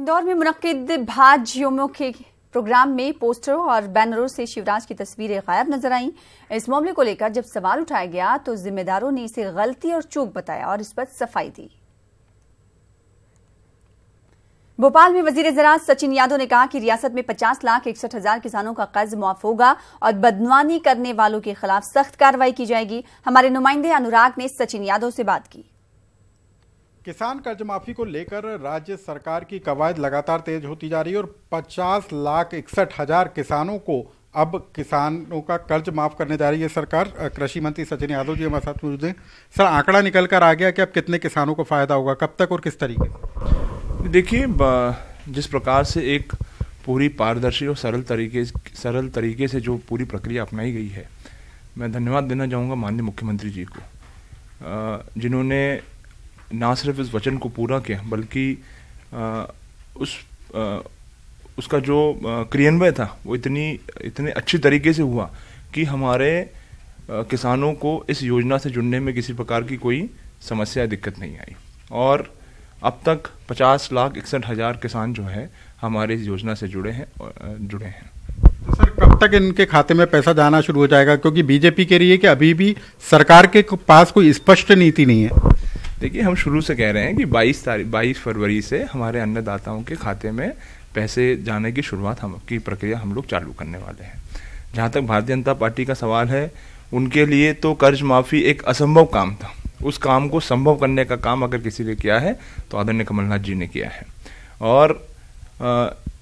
इंदौर में मुनक्किद भाजयुमों के प्रोग्राम में पोस्टरों और बैनरों से शिवराज की तस्वीरें गायब नजर आईं। इस मामले को लेकर जब सवाल उठाया गया तो जिम्मेदारों ने इसे गलती और चूक बताया और इस पर सफाई दी। भोपाल में वजीर ज़राअत सचिन यादव ने कहा कि रियासत में 50,61,000 किसानों का कर्ज माफ होगा और बदनामी करने वालों के खिलाफ सख्त कार्रवाई की जाएगी। हमारे नुमाइंदे अनुराग ने सचिन यादव से बात की। किसान कर्ज माफी को लेकर राज्य सरकार की कवायद लगातार तेज होती जा रही है और 50,61,000 किसानों को अब किसानों का कर्ज माफ करने जा रही है सरकार। कृषि मंत्री सचिन यादव जी हमारे साथ मौजूद हैं। सर, आंकड़ा निकल कर आ गया कि अब कितने किसानों को फायदा होगा, कब तक और किस तरीके से? देखिए, जिस प्रकार से एक पूरी पारदर्शी और सरल तरीके से जो पूरी प्रक्रिया अपनाई गई है, मैं धन्यवाद देना चाहूँगा माननीय मुख्यमंत्री जी को, जिन्होंने ना सिर्फ इस वचन को पूरा किया बल्कि उसका जो क्रियान्वयन था वो इतने अच्छी तरीके से हुआ कि हमारे किसानों को इस योजना से जुड़ने में किसी प्रकार की कोई समस्या दिक्कत नहीं आई और अब तक 50,61,000 किसान जो है हमारे इस योजना से जुड़े हैं। तो सर, कब तक इनके खाते में पैसा जाना शुरू हो जाएगा? क्योंकि बीजेपी कह रही है कि अभी भी सरकार के पास कोई स्पष्ट नीति नहीं है। देखिए, हम शुरू से कह रहे हैं कि 22 फरवरी से हमारे अन्नदाताओं के खाते में पैसे जाने की शुरुआत की प्रक्रिया हम लोग चालू करने वाले हैं। जहाँ तक भारतीय जनता पार्टी का सवाल है, उनके लिए तो कर्ज माफी एक असंभव काम था। उस काम को संभव करने का काम अगर किसी ने किया है तो आदरणीय कमलनाथ जी ने किया है। और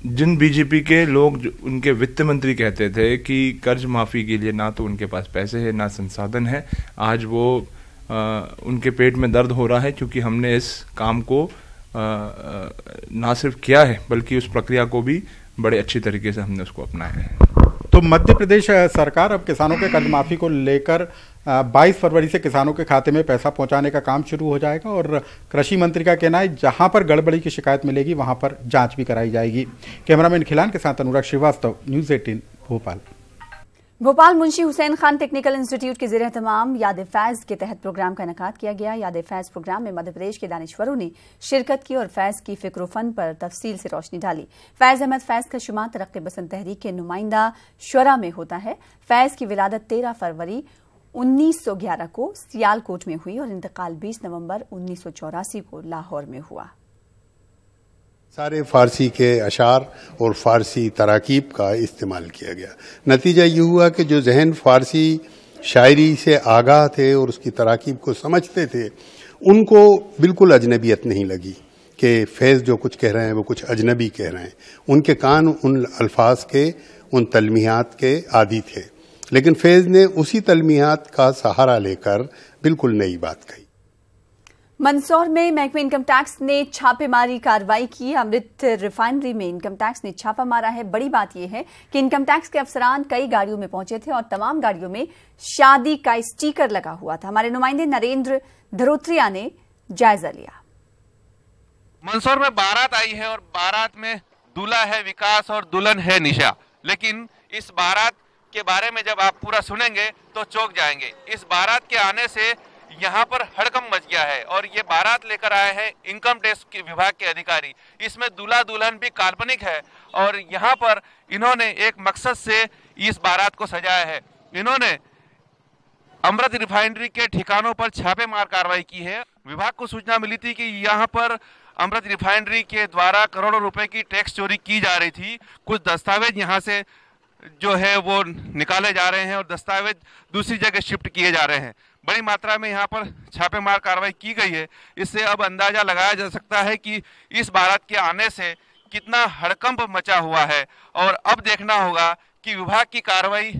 जिन बीजेपी के लोग उनके वित्त मंत्री कहते थे कि कर्ज माफी के लिए ना तो उनके पास पैसे है ना संसाधन है, आज वो उनके पेट में दर्द हो रहा है क्योंकि हमने इस काम को ना सिर्फ किया है बल्कि उस प्रक्रिया को भी बड़े अच्छी तरीके से हमने उसको अपनाया है। तो मध्य प्रदेश सरकार अब किसानों के कर्ज माफी को लेकर 22 फरवरी से किसानों के खाते में पैसा पहुंचाने का काम शुरू हो जाएगा और कृषि मंत्री का कहना है जहां पर गड़बड़ी की शिकायत मिलेगी वहां पर जांच भी कराई जाएगी। कैमरामैन खिलान के साथ Anurag Srivastava, news 18 Bhopal. Bhopal Munshi Hussain Khan technical institute के ज़ेर एहतमाम याद-ए-फैज़ के तहत प्रोग्राम का इनेकाद किया गया। याद-ए-फैज़ प्रोग्राम में मध्य प्रदेश के दानिश्वरों ने शिरकत की और फैज़ की फिक्र फन पर तफसील से रोशनी डाली। फैज़ अहमद फैज़ का शुमार तरक्की पसंद तहरीक के नुमाइंदा शुरा में होता है। फैज़ की विलादत 13 फरवरी 1911 को सियालकोट में हुई और इंतकाल 20 नवंबर 1984 को लाहौर में हुआ। सारे फारसी के अशार और फारसी तराकीब का इस्तेमाल किया गया। नतीजा ये हुआ कि जो जहन फारसी शायरी से आगाह थे और उसकी तराकीब को समझते थे, उनको बिल्कुल अजनबियत नहीं लगी कि फैज़ जो कुछ कह रहे हैं वो कुछ अजनबी कह रहे हैं। उनके कान उन अल्फाज के, उन तलमीहात के आदी थे, लेकिन फैज़ ने उसी तलमीहात का सहारा लेकर बिल्कुल नई बात कही। मंदसौर में महकमे इनकम टैक्स ने छापेमारी कार्रवाई की। अमृत रिफाइनरी में इनकम टैक्स ने छापा मारा है। बड़ी बात यह है कि इनकम टैक्स के अफसरान कई गाड़ियों में पहुंचे थे और तमाम गाड़ियों में शादी का स्टिकर लगा हुआ था। हमारे नुमाइंदे नरेंद्र धरोत्रिया ने जायजा लिया। मंदसौर में बारात आई है और बारात में दूल्हा है विकास और दुल्हन है निशा, लेकिन इस बारात के बारे में जब आप पूरा सुनेंगे तो चौंक जाएंगे। इस बारात के आने से यहाँ पर हड़कंप मच गया है और ये बारात लेकर आए हैं इनकम टैक्स के विभाग के अधिकारी। इसमें दूल्हा दुल्हन भी काल्पनिक है और यहाँ पर इन्होंने एक मकसद से इस बारात को सजाया है। इन्होंने अमृत रिफाइनरी के ठिकानों पर छापेमार कार्रवाई की है। विभाग को सूचना मिली थी कि यहाँ पर अमृत रिफाइनरी के द्वारा करोड़ों रुपए की टैक्स चोरी की जा रही थी। कुछ दस्तावेज यहाँ से जो है वो निकाले जा रहे हैं और दस्तावेज दूसरी जगह शिफ्ट किए जा रहे हैं। बड़ी मात्रा में यहाँ पर छापेमार कार्रवाई की गई है। इससे अब अंदाजा लगाया जा सकता है कि इस बारात के आने से कितना हड़कंप मचा हुआ है और अब देखना होगा कि विभाग की कार्रवाई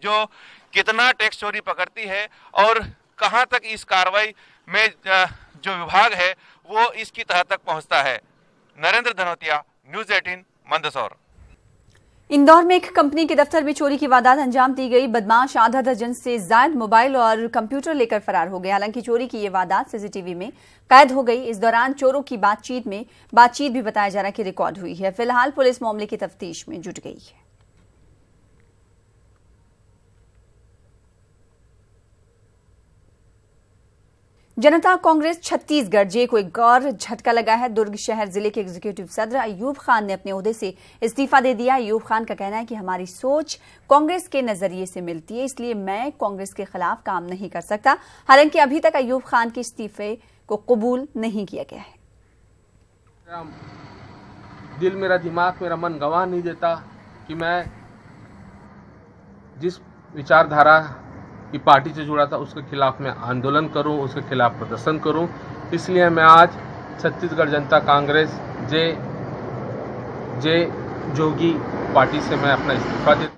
जो कितना टैक्स चोरी पकड़ती है और कहां तक इस कार्रवाई में जो विभाग है वो इसकी तह तक पहुंचता है। नरेंद्र धनोतिया, न्यूज़ 18 मंदसौर। इंदौर में एक कंपनी के दफ्तर में चोरी की वारदात अंजाम दी गई। बदमाश आधा दर्जन से ज्यादा मोबाइल और कंप्यूटर लेकर फरार हो गए। हालांकि चोरी की यह वारदात सीसीटीवी में कैद हो गई। इस दौरान चोरों की बातचीत भी बताया जा रहा है कि रिकॉर्ड हुई है। फिलहाल पुलिस मामले की तफ्तीश में जुट गई है। जनता कांग्रेस छत्तीसगढ़ जे को एक और झटका लगा है। दुर्ग शहर जिले के एग्जीक्यूटिव सदर अयूब खान ने अपने ओहदे से इस्तीफा दे दिया। अयूब खान का कहना है कि हमारी सोच कांग्रेस के नजरिए से मिलती है, इसलिए मैं कांग्रेस के खिलाफ काम नहीं कर सकता। हालांकि अभी तक अयूब खान के इस्तीफे को कबूल नहीं किया गया है। दिल, मेरा दिमाग, मेरा मन गवाह नहीं देता कि मैं जिस विचारधारा की पार्टी से जुड़ा था उसके खिलाफ मैं आंदोलन करूं, उसके खिलाफ प्रदर्शन करूं। इसलिए मैं आज छत्तीसगढ़ जनता कांग्रेस जे जोगी पार्टी से मैं अपना इस्तीफा देता।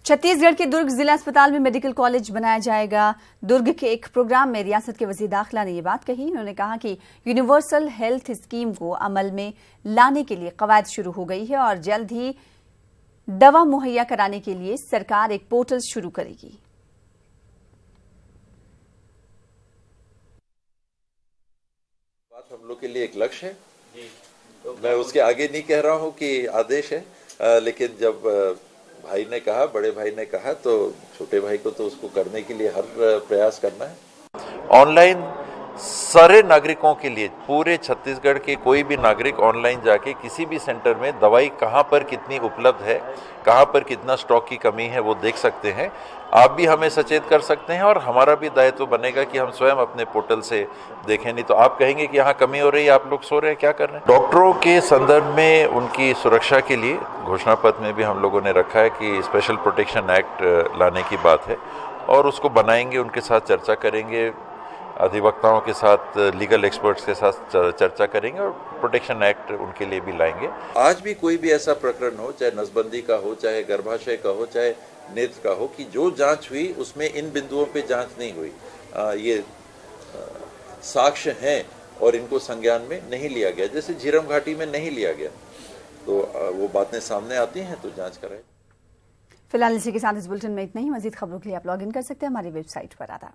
छत्तीसगढ़ के दुर्ग जिला अस्पताल में मेडिकल कॉलेज बनाया जाएगा। दुर्ग के एक प्रोग्राम में रियासत के वजीर दाखिला ने यह बात कही। उन्होंने कहा कि यूनिवर्सल हेल्थ स्कीम को अमल में लाने के लिए कवायद शुरू हो गई है और जल्द ही दवा मुहैया कराने के लिए सरकार एक पोर्टल शुरू करेगी। हम लोग के लिए एक लक्ष्य है। मैं उसके आगे नहीं कह रहा हूं कि आदेश है, लेकिन जब भाई ने कहा, बड़े भाई ने कहा, तो छोटे भाई को तो उसको करने के लिए हर प्रयास करना है। ऑनलाइन सारे नागरिकों के लिए, पूरे छत्तीसगढ़ के कोई भी नागरिक ऑनलाइन जाके किसी भी सेंटर में दवाई कहां पर कितनी उपलब्ध है, कहां पर कितना स्टॉक की कमी है, वो देख सकते हैं। आप भी हमें सचेत कर सकते हैं और हमारा भी दायित्व बनेगा कि हम स्वयं अपने पोर्टल से देखें। नहीं तो आप कहेंगे कि यहाँ कमी हो रही है, आप लोग सो रहे हैं, क्या कर रहे हैं। डॉक्टरों के संदर्भ में उनकी सुरक्षा के लिए घोषणा पत्र में भी हम लोगों ने रखा है कि स्पेशल प्रोटेक्शन एक्ट लाने की बात है और उसको बनाएंगे, उनके साथ चर्चा करेंगे, अधिवक्ताओं के साथ, लीगल एक्सपर्ट्स के साथ चर्चा करेंगे और प्रोटेक्शन एक्ट उनके लिए भी लाएंगे। आज भी कोई भी ऐसा प्रकरण हो, चाहे नसबंदी का हो, चाहे गर्भाशय का हो, चाहे नेत्र का हो, कि जो जांच हुई उसमें इन बिंदुओं पे जांच नहीं हुई, ये साक्ष्य हैं और इनको संज्ञान में नहीं लिया गया, जैसे झीरम घाटी में नहीं लिया गया, तो वो बातें सामने आती हैं तो जांच कराएं। फिलहाल इसी के साथ इस बुलेटिन में इतना ही। मजीद खबरों के लिए आप लॉग इन कर सकते हैं हमारी वेबसाइट पर। आदाब।